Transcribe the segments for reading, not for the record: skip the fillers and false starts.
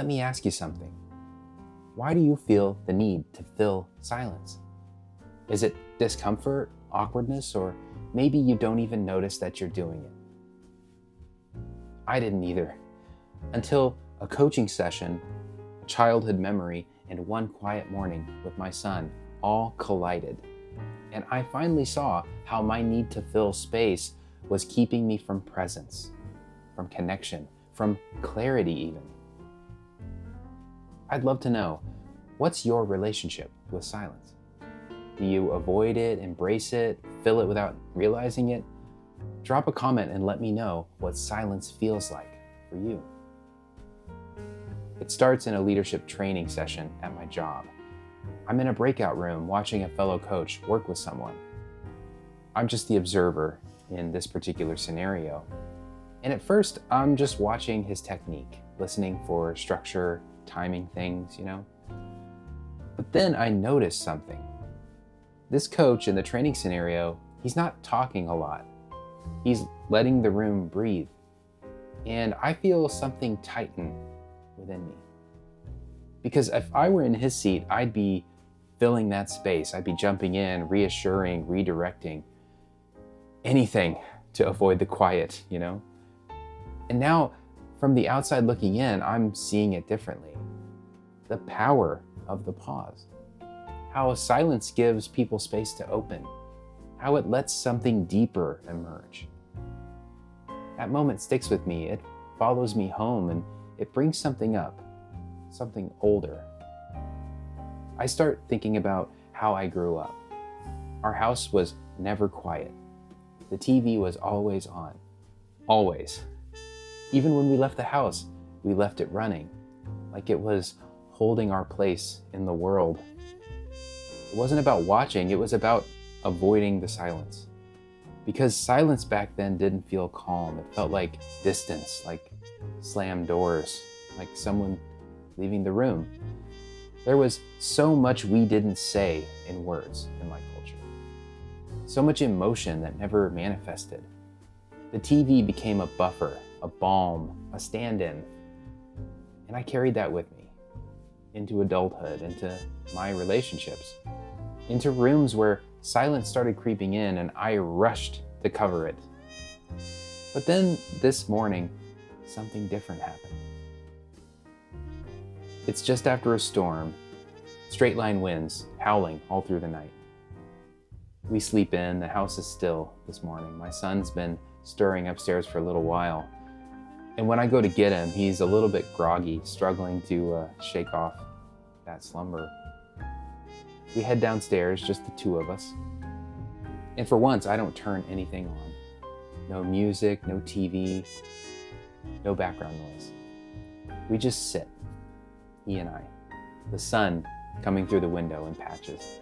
Let me ask you something. Why do you feel the need to fill silence? Is it discomfort, awkwardness, or maybe you don't even notice that you're doing it? I didn't either, until a coaching session, a childhood memory, and one quiet morning with my son all collided. And I finally saw how my need to fill space was keeping me from presence, from connection, from clarity even. I'd love to know, what's your relationship with silence? Do you avoid it, embrace it, fill it without realizing it? Drop a comment and let me know what silence feels like for you. It starts in a leadership training session at my job. I'm in a breakout room watching a fellow coach work with someone. I'm just the observer in this particular scenario. And at first, I'm just watching his technique, listening for structure, timing things, But then I noticed something. This coach in the training scenario, he's not talking a lot. He's letting the room breathe. And I feel something tighten within me. Because if I were in his seat, I'd be filling that space. I'd be jumping in, reassuring, redirecting, anything to avoid the quiet, And now, from the outside looking in, I'm seeing it differently. The power of the pause. How silence gives people space to open. How it lets something deeper emerge. That moment sticks with me. It follows me home and it brings something up, something older. I start thinking about how I grew up. Our house was never quiet. The TV was always on. Always. Even when we left the house, we left it running, like it was holding our place in the world. It wasn't about watching, it was about avoiding the silence. Because silence back then didn't feel calm. It felt like distance, like slammed doors, like someone leaving the room. There was so much we didn't say in words in my culture. So much emotion that never manifested. The TV became a buffer, a balm, a stand-in. And I carried that with me into adulthood, into my relationships, into rooms where silence started creeping in and I rushed to cover it. But then this morning, something different happened. It's just after a storm, straight line winds howling all through the night. We sleep in, the house is still this morning. My son's been stirring upstairs for a little while. And when I go to get him, he's a little bit groggy, struggling to shake off that slumber. We head downstairs, just the two of us. And for once, I don't turn anything on. No music, no TV, no background noise. We just sit, he and I, the sun coming through the window in patches.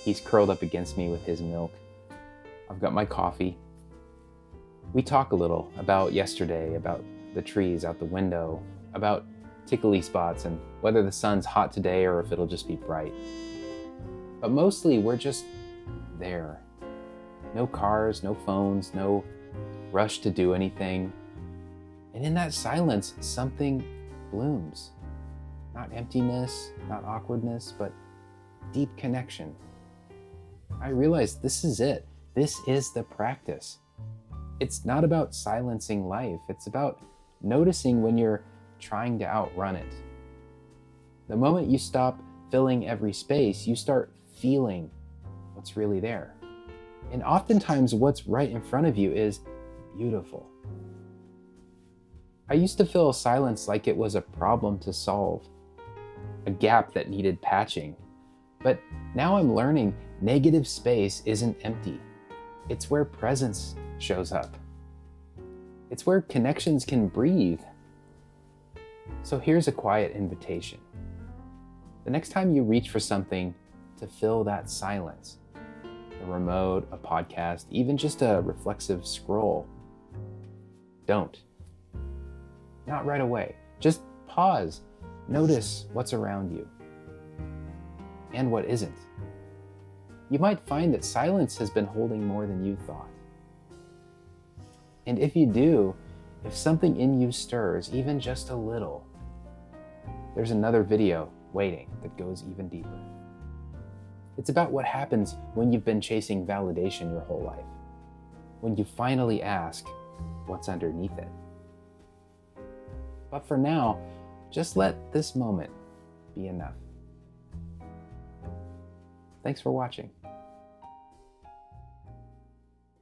He's curled up against me with his milk. I've got my coffee. We talk a little about yesterday, about the trees out the window, about tickly spots and whether the sun's hot today or if it'll just be bright. But mostly we're just there. No cars, no phones, no rush to do anything. And in that silence, something blooms. Not emptiness, not awkwardness, but deep connection. I realized this is it. This is the practice. It's not about silencing life. It's about noticing when you're trying to outrun it. The moment you stop filling every space, you start feeling what's really there. And oftentimes what's right in front of you is beautiful. I used to fill silence like it was a problem to solve, a gap that needed patching. But now I'm learning negative space isn't empty. It's where presence shows up. It's where connections can breathe. So here's a quiet invitation. The next time you reach for something to fill that silence, a remote, a podcast, even just a reflexive scroll, don't. Not right away. Just pause. Notice what's around you and what isn't. You might find that silence has been holding more than you thought. And if you do, if something in you stirs, even just a little, there's another video waiting that goes even deeper. It's about what happens when you've been chasing validation your whole life. When you finally ask, what's underneath it? But for now, just let this moment be enough. Thanks for watching.